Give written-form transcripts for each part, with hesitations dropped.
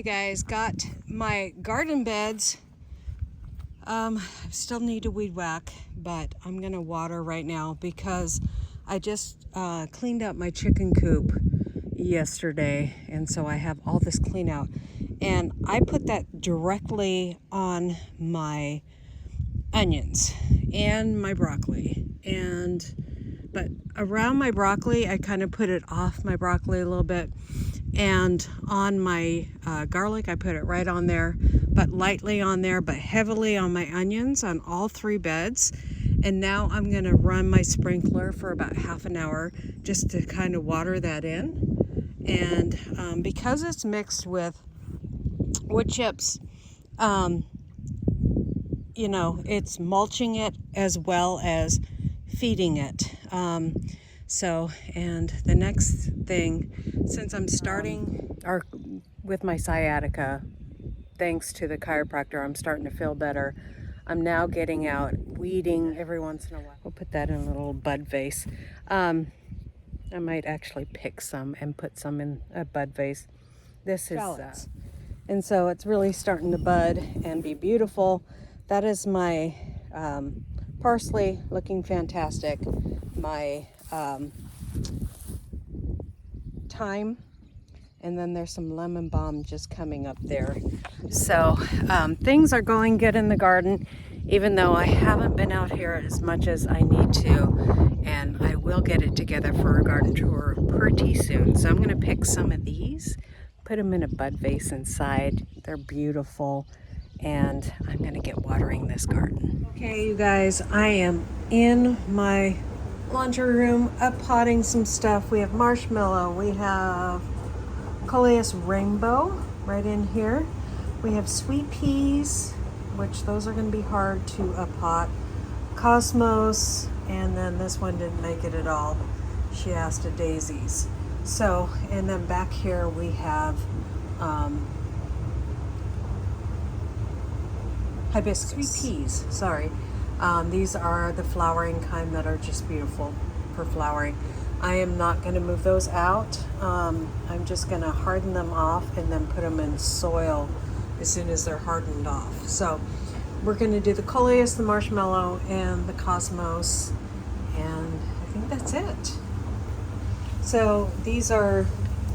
Guys, got my garden beds. Still need to weed whack, but I'm gonna water right now because I just cleaned up my chicken coop yesterday, and so I have all this clean out, and I put that directly on my onions and my broccoli, but around my broccoli I kind of put it off my broccoli a little bit, and on my garlic I put it right on there, but lightly on there, but heavily on my onions on all three beds. And now I'm going to run my sprinkler for about half an hour just to kind of water that in. And because it's mixed with wood chips, you know, it's mulching it as well as feeding it. And the next thing, since I'm starting with my sciatica, thanks to the chiropractor, I'm starting to feel better. I'm now getting out weeding every once in a while. We'll put that in a little bud vase. I might actually pick some and put some in a bud vase. This is and so it's really starting to bud and be beautiful. That is my parsley, looking fantastic. My thyme, and then there's some lemon balm just coming up there. So things are going good in the garden, even though I haven't been out here as much as I need to, and I will get it together for a garden tour pretty soon. So I'm going to pick some of these, put them in a bud vase inside. They're beautiful, and I'm going to get watering this garden. Okay, you guys, I am in my laundry room uppotting some stuff. We have marshmallow, we have coleus rainbow right in here. We have sweet peas, which those are going to be hard to uppot. Cosmos, and then this one didn't make it at all. She asked daisies. So, and then back here we have hibiscus. Sweet peas, sorry. These are the flowering kind that are just beautiful for flowering. I am not going to move those out. I'm just going to harden them off and then put them in soil as soon as they're hardened off. So we're going to do the coleus, the marshmallow, and the cosmos, and I think that's it. So these are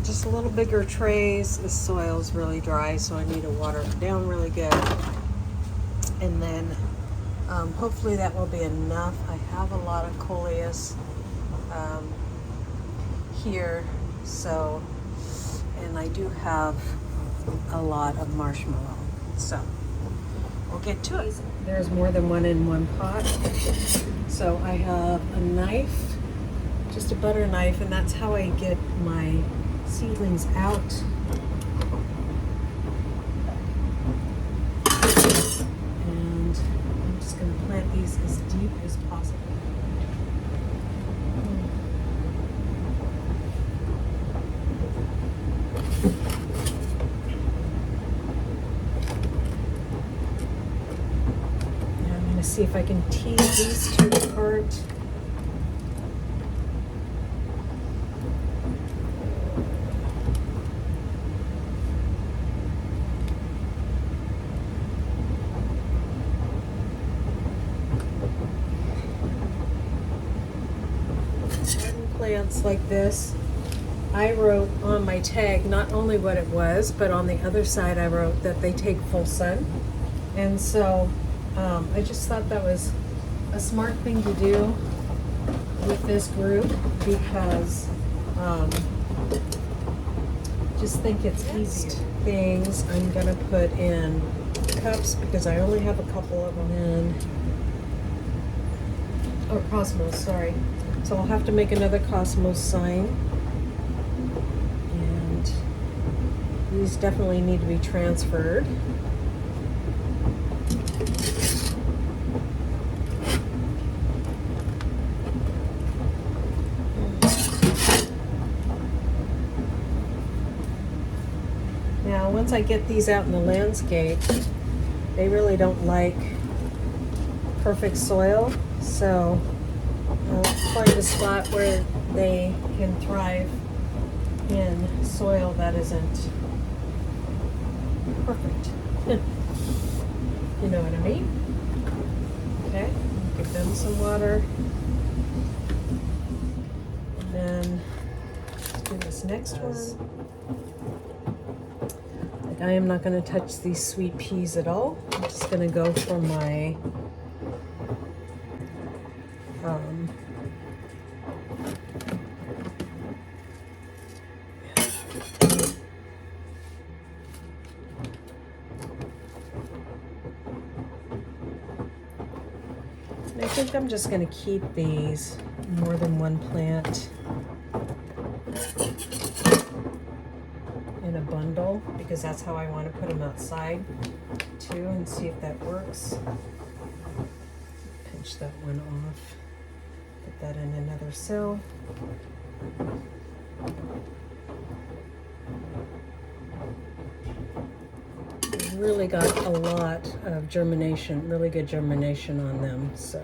just a little bigger trays. The soil's really dry, so I need to water it down really good. And then hopefully that will be enough. I have a lot of coleus here, so, and I do have a lot of marshmallow, so we'll get to it. There's more than one in one pot, so I have a knife, just a butter knife, and that's how I get my seedlings out. And I'm just going to plant these as deep as possible. See if I can tease these two apart. Garden plants like this, I wrote on my tag not only what it was, but on the other side I wrote that they take full sun. And so I just thought that was a smart thing to do with this group, because just think it's easier. Things I'm gonna put in cups because I only have a couple of them in, or cosmos, sorry. So I'll have to make another cosmos sign, and these definitely need to be transferred. Now, once I get these out in the landscape, they really don't like perfect soil, so I'll find a spot where they can thrive in soil that isn't perfect. You know what I mean? Okay, give them some water. And then let's do this next one. Like, I am not going to touch these sweet peas at all. I'm just going to go for my I think I'm just going to keep these more than one plant in a bundle, because that's how I want to put them outside too, and see if that works. Pinch that one off, put that in another cell. Really got a lot of germination, really good germination on them. So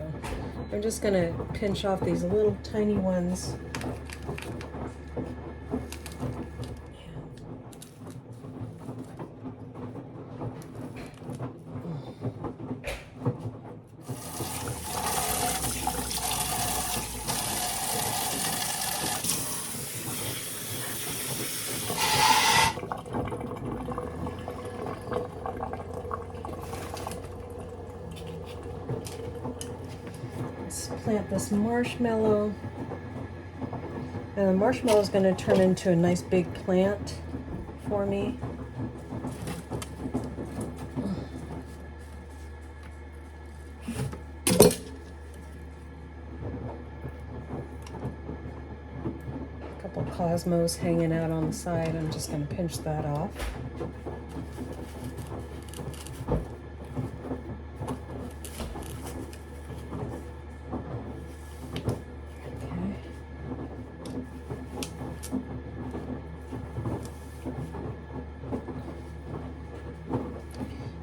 I'm just going to pinch off these little tiny ones. Let's plant this marshmallow. And the marshmallow is going to turn into a nice big plant for me. A couple cosmos hanging out on the side. I'm just going to pinch that off.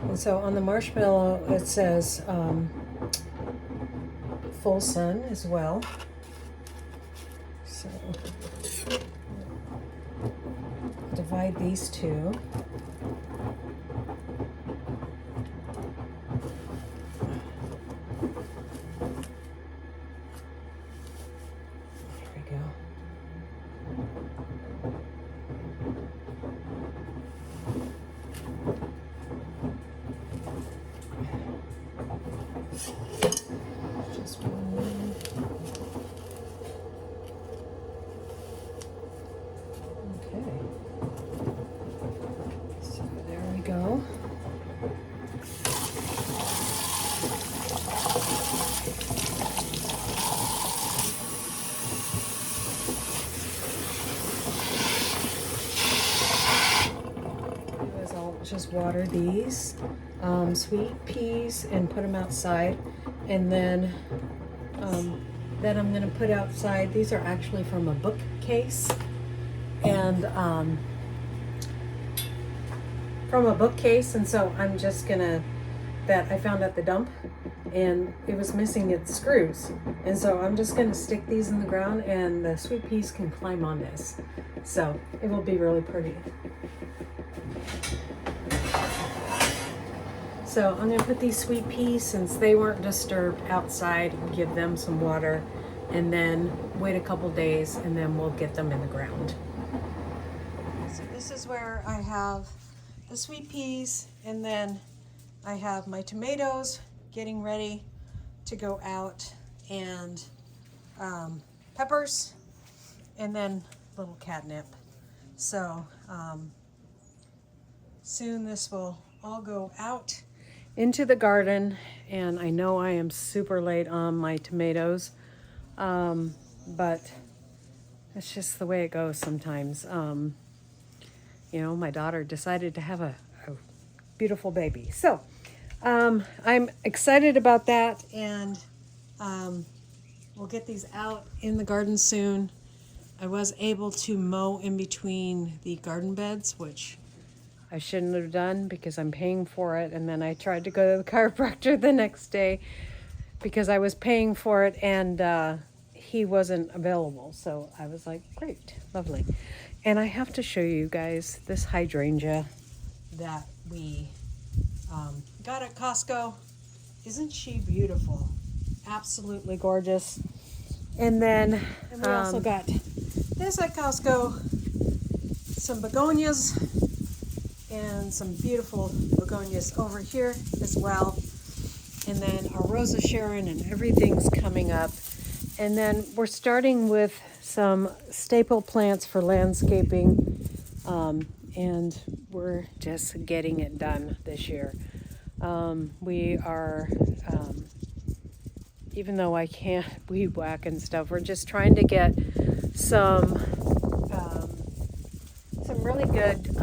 And so on the marshmallow, it says full sun as well. So divide these two. There we go. Just one. Okay. So there we go. I'll just water these sweet peas and put them outside, and then I'm going to put outside. These are actually from a bookcase, and and so I'm just gonna, that I found at the dump, and it was missing its screws, and so I'm just gonna stick these in the ground, and the sweet peas can climb on this, so it will be really pretty. So I'm gonna put these sweet peas, since they weren't disturbed, outside, give them some water, and then wait a couple days, and then we'll get them in the ground. So this is where I have the sweet peas, and then I have my tomatoes getting ready to go out, and peppers, and then little catnip. So soon this will all go out into the garden, and I know I am super late on my tomatoes, but it's just the way it goes sometimes. You know, my daughter decided to have a beautiful baby. So I'm excited about that, and we'll get these out in the garden soon. I was able to mow in between the garden beds, which I shouldn't have done because I'm paying for it. And then I tried to go to the chiropractor the next day because I was paying for it, and he wasn't available. So I was like, great, lovely. And I have to show you guys this hydrangea that we got at Costco. Isn't she beautiful? Absolutely gorgeous. And then we also got this at Costco, some begonias and some beautiful begonias over here as well. And then our Rose of Sharon, and everything's coming up. And then we're starting with some staple plants for landscaping, and we're just getting it done this year. We are, even though I can't weed whack and stuff, we're just trying to get some really good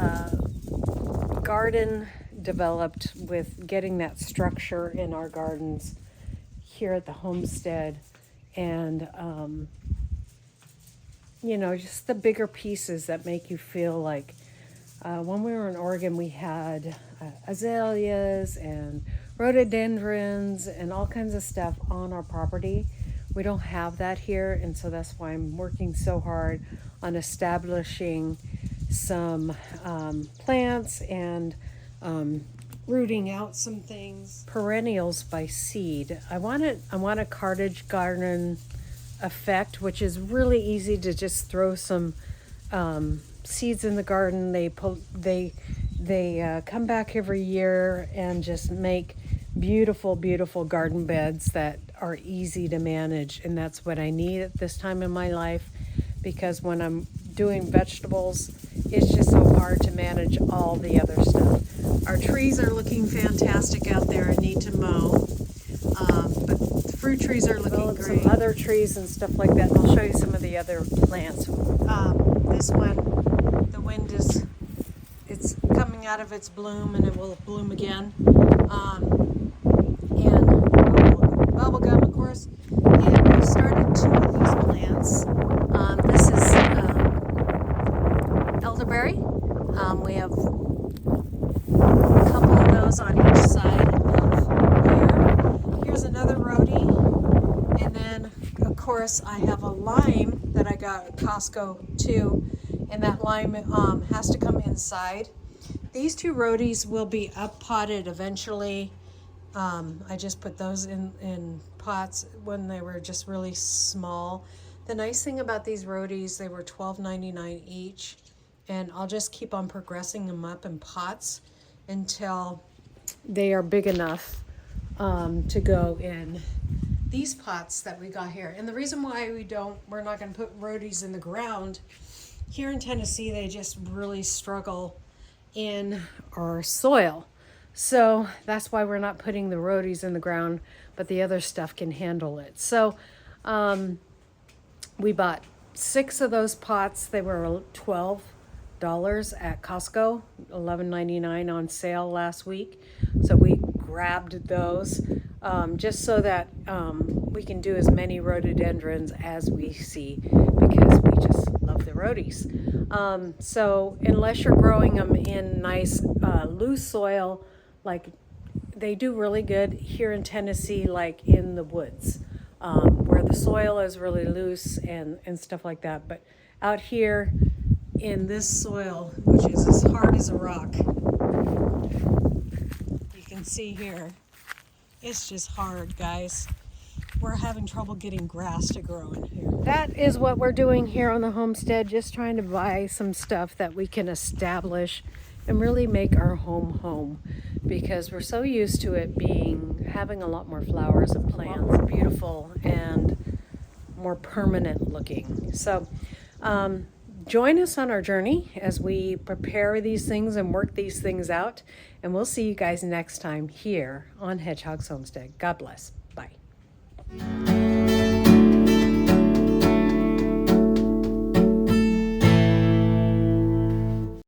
garden developed with getting that structure in our gardens here at the homestead. And just the bigger pieces that make you feel like, when we were in Oregon, we had azaleas and rhododendrons and all kinds of stuff on our property. We don't have that here, and so that's why I'm working so hard on establishing some plants and rooting out some things. Perennials by seed. I want a cottage garden effect, which is really easy to just throw some seeds in the garden. They come back every year and just make beautiful, beautiful garden beds that are easy to manage. And that's what I need at this time in my life, because when I'm doing vegetables, it's just so hard to manage all the other stuff. Our trees are looking fantastic out there. I need to mow. But the fruit trees are looking great. Some other trees and stuff like that. And I'll show you some of the other plants. This one, the wind it's coming out of its bloom, and it will bloom again. And bubble gum, of course. And we started 2 of these plants. This is elderberry. We have a couple of those on each side of here. Here's another rhodie. And then, of course, I have a lime that I got at Costco too. And that lime has to come inside. These 2 rhodies will be up potted eventually. I just put those in pots when they were just really small. The nice thing about these rhodies, they were $12.99 each. And I'll just keep on progressing them up in pots until they are big enough to go in these pots that we got here. And the reason why we're not going to put rhodies in the ground, here in Tennessee, they just really struggle in our soil. So that's why we're not putting the rhodies in the ground, but the other stuff can handle it. So we bought 6 of those pots. They were $12 at Costco, $11.99 on sale last week. So we grabbed those just so that we can do as many rhododendrons as we see, because we just love the rhodies. So unless you're growing them in nice loose soil, like they do really good here in Tennessee, like in the woods, where the soil is really loose and stuff like that. But out here in this soil, which is as hard as a rock, you can see here, it's just hard, guys. We're having trouble getting grass to grow in here. That is what we're doing here on the homestead, just trying to buy some stuff that we can establish and really make our home, because we're so used to it having a lot more flowers and plants, beautiful and more permanent looking. So join us on our journey as we prepare these things and work these things out, and we'll see you guys next time here on Hedgehog's Homestead. God bless. Bye.